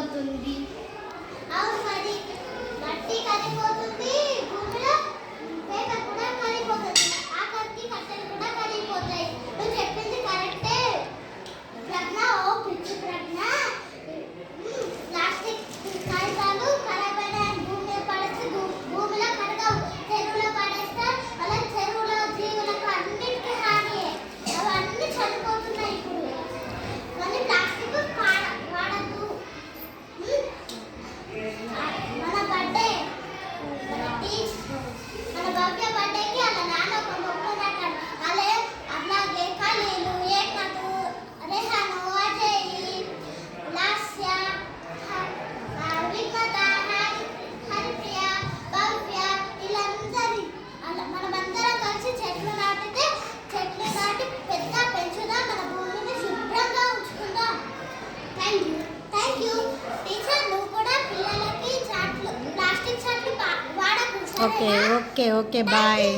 కరిగిపోతుంది. అవును మరి, మట్టి కరిగిపోతుంది, భూమిలో పేపర్ కూడా కరిగిపోతుంది, ఆఖరికి కట్టెలు కూడా కరిగిపోతాయి. నువ్వు చెప్పింది కరెక్టే ప్రజ్ఞ. ఓ పిచ్చి ప్రజ్ఞ. ప్లాస్టిక్ కాగితాలు ఖరాబైన భూమి మీద పడేస్తే భూమిలో కరగవు, చెరువులో పడేస్తే అలా చెరువులో జీవులకు అన్నిటికీ హాని, అవన్నీ చనిపోతున్నాయి ఇప్పుడు. మళ్ళీ ప్లాస్టిక్ వాడద్దు. మన బర్త్డే మన భవ్య బర్త్డేకి అలా నాన్న ఒక మొక్క నాటాడు. అలాగే ఖలీలు, ఏకనాథు, రెహాను, అజయ్, లాస్య, విమత, హరిప్రియ, భవ్య, వీళ్ళందరి మనమందరం కలిసి చెట్లు నాటి పెద్ద పెంచుదాం, మన భూమిని శుభ్రంగా ఉంచుకుందాం. Thank you teacher. నువ్వు కూడా పిల్లలకి ప్లాస్టిక్ చాట్లు వాడకు. Okay okay okay bye.